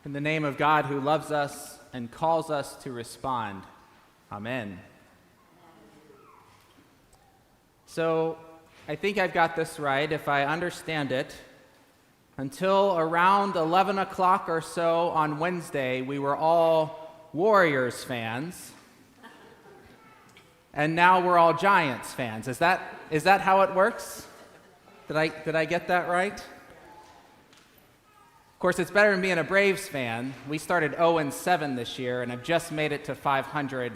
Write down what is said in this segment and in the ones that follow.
In the name of God who loves us and calls us to respond. Amen. So, I think I've got this right if I understand it. Until around 11 o'clock or so on Wednesday, we were all Warriors fans. And now we're all Giants fans. Is that how it works? Did I get that right? Of course, it's better than being a Braves fan. We started 0-7 this year and have just made it to 500.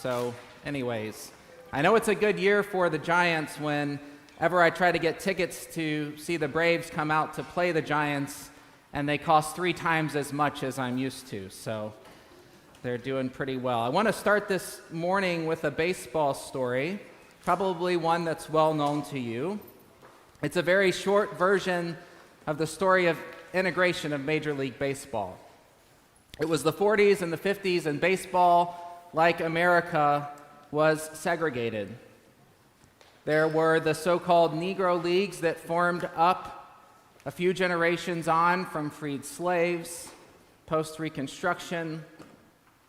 So anyways, I know it's a good year for the Giants whenever I try to get tickets to see the Braves come out to play the Giants, and they cost 3 times as much as I'm used to. So they're doing pretty well. I want to start this morning with a baseball story, probably one that's well known to you. It's a very short version of the story of integration of Major League Baseball. It was the 40s and the 50s, and baseball, like America, was segregated. There were the so-called Negro Leagues that formed up a few generations on from freed slaves, post-Reconstruction.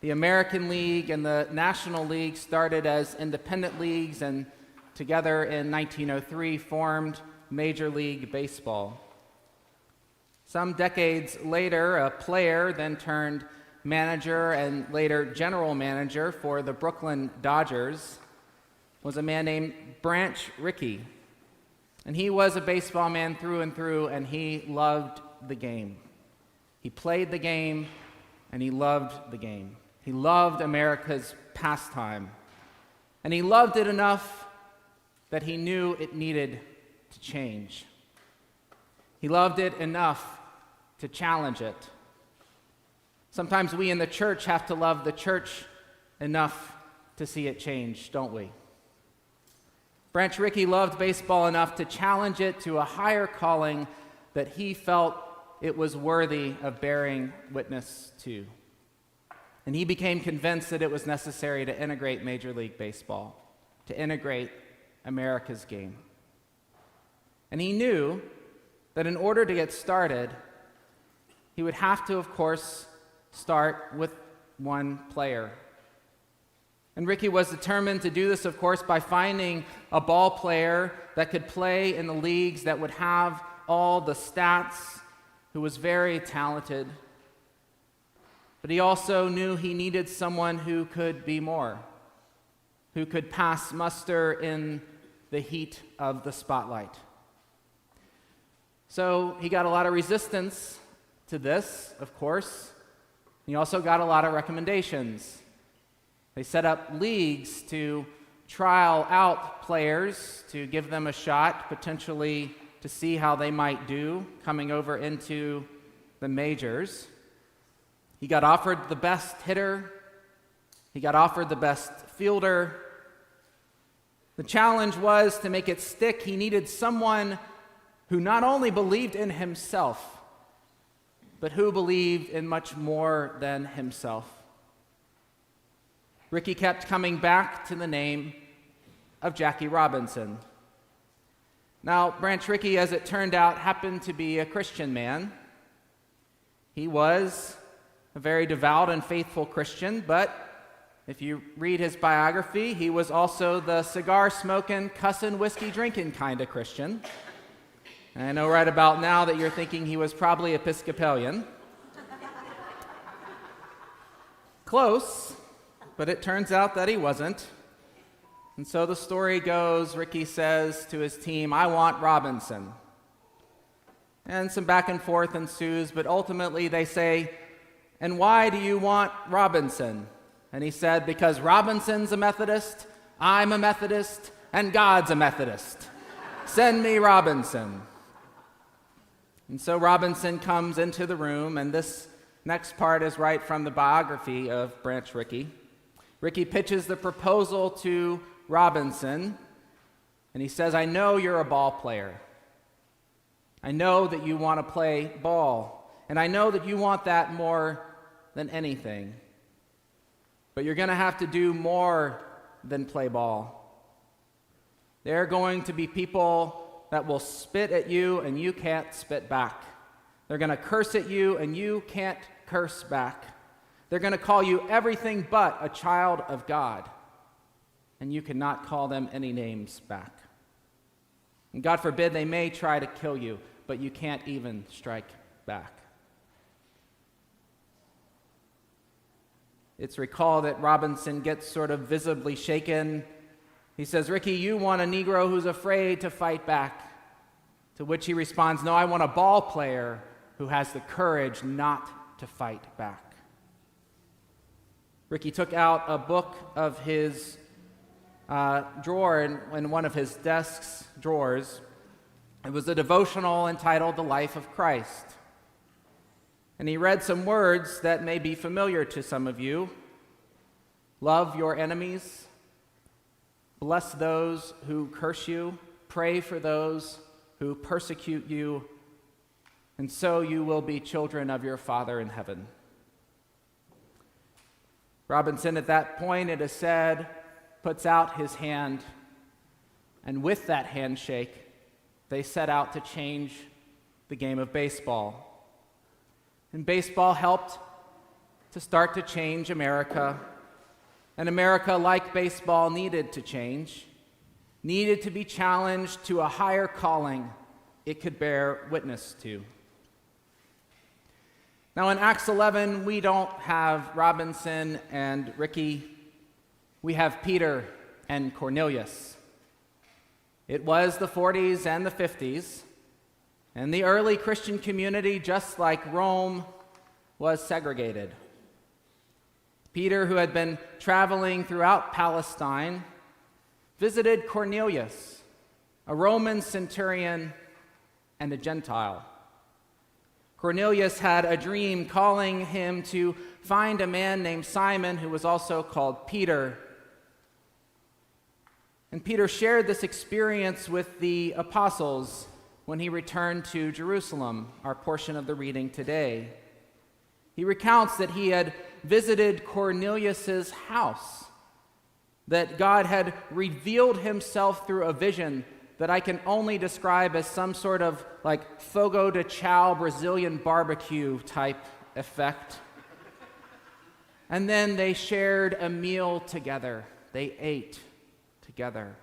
The American League and the National League started as independent leagues and together in 1903 formed Major League Baseball. Some decades later, a player then turned manager and later general manager for the Brooklyn Dodgers was a man named Branch Rickey. And he was a baseball man through and through, and he loved the game. He played the game, and he loved the game. He loved America's pastime. And he loved it enough that he knew it needed to change. He loved it enough to challenge it. Sometimes we in the church have to love the church enough to see it change, don't we? Branch Rickey loved baseball enough to challenge it to a higher calling that he felt it was worthy of bearing witness to. And he became convinced that it was necessary to integrate Major League Baseball, to integrate America's game. And he knew that in order to get started, he would have to, of course, start with one player. And Rickey was determined to do this, of course, by finding a ball player that could play in the leagues that would have all the stats, who was very talented. But he also knew he needed someone who could be more, who could pass muster in the heat of the spotlight. So he got a lot of resistance to this, of course. He also got a lot of recommendations. They set up leagues to trial out players, to give them a shot, potentially to see how they might do coming over into the majors. He got offered the best hitter. He got offered the best fielder. The challenge was to make it stick. He needed someone who not only believed in himself, but who believed in much more than himself. Rickey kept coming back to the name of Jackie Robinson. Now, Branch Rickey, as it turned out, happened to be a Christian man. He was a very devout and faithful Christian, but if you read his biography, he was also the cigar-smoking, cussing, whiskey-drinking kind of Christian. And I know right about now that you're thinking he was probably Episcopalian. Close, but it turns out that he wasn't. And so the story goes, Rickey says to his team, "I want Robinson." And some back and forth ensues, but ultimately they say, "And why do you want Robinson?" And he said, "Because Robinson's a Methodist, I'm a Methodist, and God's a Methodist. Send me Robinson." And so Robinson comes into the room, and this next part is right from the biography of Branch Rickey. Rickey pitches the proposal to Robinson, and he says, "I know you're a ball player. I know that you want to play ball, and I know that you want that more than anything. But you're going to have to do more than play ball. There are going to be people that will spit at you and you can't spit back. They're going to curse at you and you can't curse back. They're going to call you everything but a child of God, and you cannot call them any names back. And God forbid they may try to kill you, but you can't even strike back. It's recalled that Robinson gets sort of visibly shaken. He says, "Ricky, you want a Negro who's afraid to fight back." To which he responds, "No, I want a ball player who has the courage not to fight back." Ricky took out a book of his drawer in one of his desk's drawers. It was a devotional entitled "The Life of Christ." And he read some words that may be familiar to some of you. Love your enemies. Bless those who curse you. Pray for those who persecute you. And so you will be children of your Father in heaven. Robinson, at that point, it is said, puts out his hand, and with that handshake, they set out to change the game of baseball. And baseball helped to start to change America. And America, like baseball, needed to change, needed to be challenged to a higher calling it could bear witness to. Now, in Acts 11, we don't have Robinson and Ricky. We have Peter and Cornelius. It was the 40s and the 50s, and the early Christian community, just like Rome, was segregated. Peter, who had been traveling throughout Palestine, visited Cornelius, a Roman centurion and a Gentile. Cornelius had a dream calling him to find a man named Simon, who was also called Peter. And Peter shared this experience with the apostles when he returned to Jerusalem, our portion of the reading today. He recounts that he had visited Cornelius' house, that God had revealed himself through a vision that I can only describe as some sort of like fogo de chao Brazilian barbecue type effect. And then they shared a meal together. They ate together.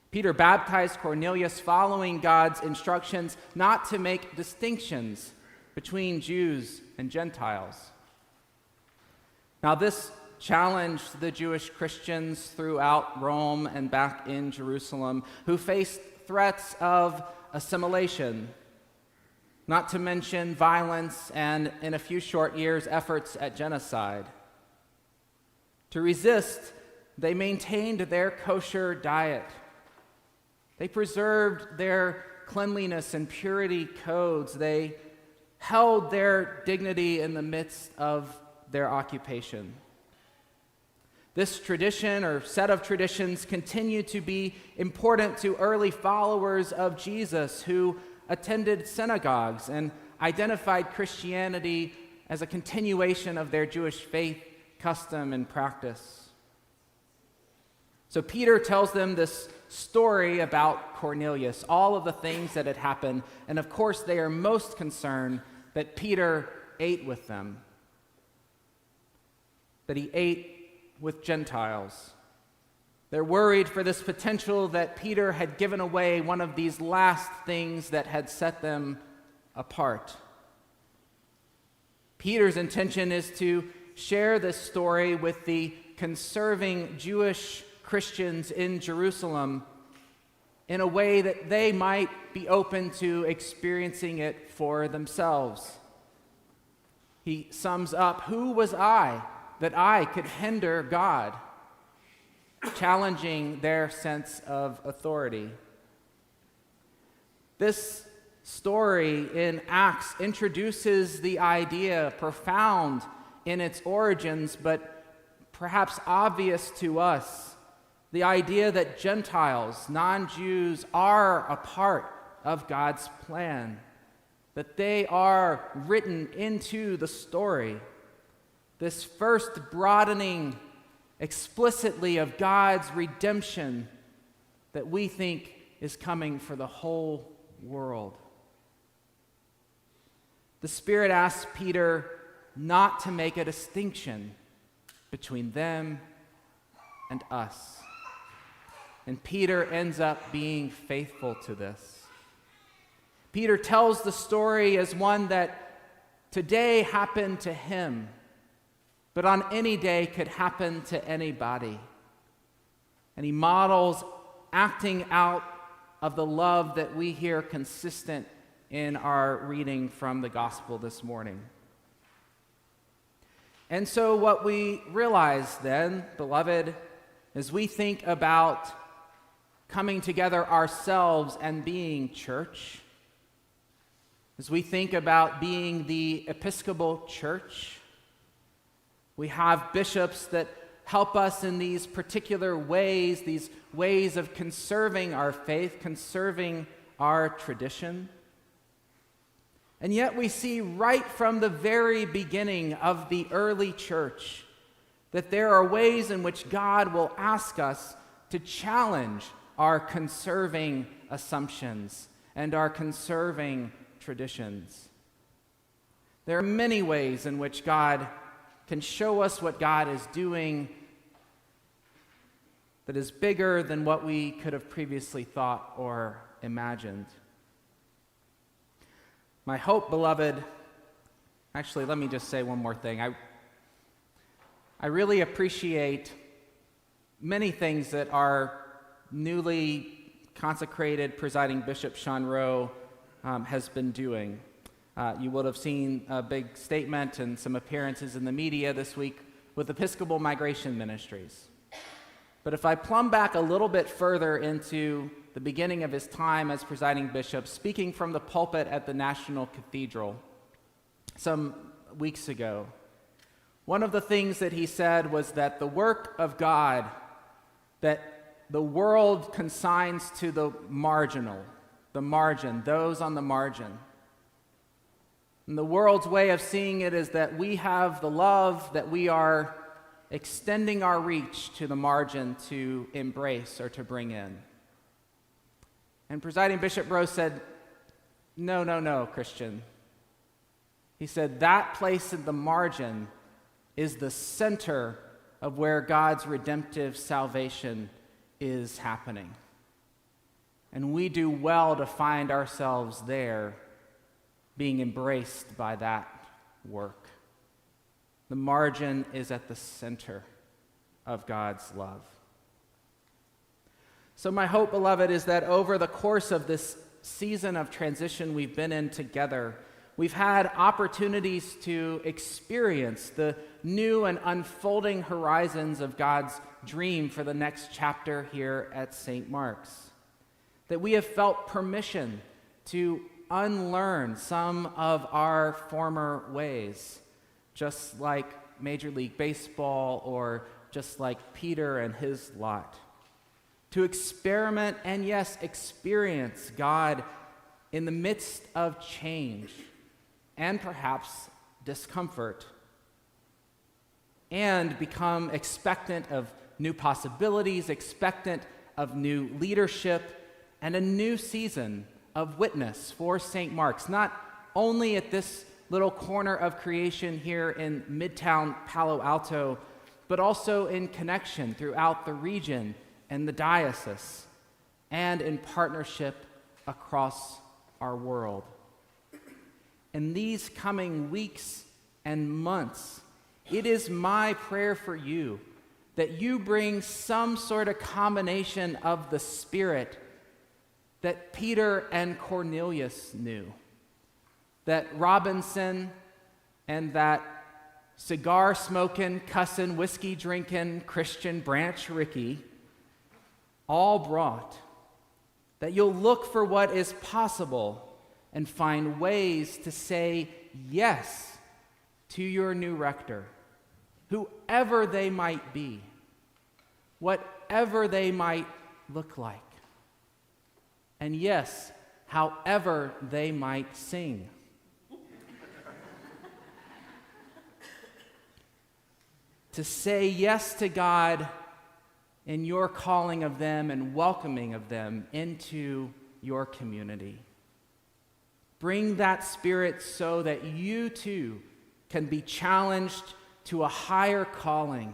Peter baptized Cornelius following God's instructions not to make distinctions between Jews and Gentiles. Now, this challenged the Jewish Christians throughout Rome and back in Jerusalem who faced threats of assimilation, not to mention violence and, in a few short years, efforts at genocide. To resist, they maintained their kosher diet. They preserved their cleanliness and purity codes. They held their dignity in the midst of their occupation. This tradition or set of traditions continued to be important to early followers of Jesus who attended synagogues and identified Christianity as a continuation of their Jewish faith, custom, and practice. So Peter tells them this story about Cornelius, all of the things that had happened, and of course they are most concerned that Peter ate with them, that he ate with Gentiles. They're worried for this potential that Peter had given away one of these last things that had set them apart. Peter's intention is to share this story with the conserving Jewish Christians in Jerusalem in a way that they might be open to experiencing it for themselves. He sums up, "Who was I that I could hinder God?" challenging their sense of authority. This story in Acts introduces the idea, profound in its origins, but perhaps obvious to us, the idea that Gentiles, non-Jews, are a part of God's plan, that they are written into the story. This first broadening explicitly of God's redemption that we think is coming for the whole world. The Spirit asks Peter not to make a distinction between them and us. And Peter ends up being faithful to this. Peter tells the story as one that today happened to him, but on any day could happen to anybody. And he models acting out of the love that we hear consistent in our reading from the gospel this morning. And so what we realize then, beloved, as we think about coming together ourselves and being church, as we think about being the Episcopal Church, we have bishops that help us in these particular ways, these ways of conserving our faith, conserving our tradition. And yet we see right from the very beginning of the early church that there are ways in which God will ask us to challenge our conserving assumptions and our conserving traditions. There are many ways in which God can show us what God is doing that is bigger than what we could have previously thought or imagined. My hope, beloved, actually, let me just say one more thing. I really appreciate many things that our newly consecrated presiding Bishop Sean Rowe has been doing. You would have seen a big statement and some appearances in the media this week with Episcopal Migration Ministries. But if I plumb back a little bit further into the beginning of his time as presiding bishop, speaking from the pulpit at the National Cathedral some weeks ago, one of the things that he said was that the work of God that the world consigns to the marginal, the margin, those on the margin. And the world's way of seeing it is that we have the love that we are extending our reach to the margin to embrace or to bring in. And presiding Bishop Rowe said, no, Christian. He said, that place in the margin is the center of where God's redemptive salvation is happening. And we do well to find ourselves there, being embraced by that work. The margin is at the center of God's love. So my hope, beloved, is that over the course of this season of transition we've been in together, we've had opportunities to experience the new and unfolding horizons of God's dream for the next chapter here at St. Mark's. That we have felt permission to unlearn some of our former ways, just like Major League Baseball or just like Peter and his lot. To experiment and, yes, experience God in the midst of change and perhaps discomfort, and become expectant of new possibilities, expectant of new leadership, and a new season of witness for St. Mark's, not only at this little corner of creation here in Midtown Palo Alto, but also in connection throughout the region and the diocese, and in partnership across our world. In these coming weeks and months, it is my prayer for you that you bring some sort of combination of the Spirit that Peter and Cornelius knew, that Robinson and that cigar-smoking, cussing, whiskey-drinking Christian Branch Rickey all brought, that you'll look for what is possible and find ways to say yes to your new rector, whoever they might be, whatever they might look like, and yes, however they might sing. To say yes to God in your calling of them and welcoming of them into your community. Bring that Spirit so that you too can be challenged to a higher calling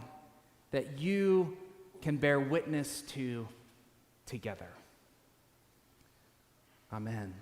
that you can bear witness to together. Amen.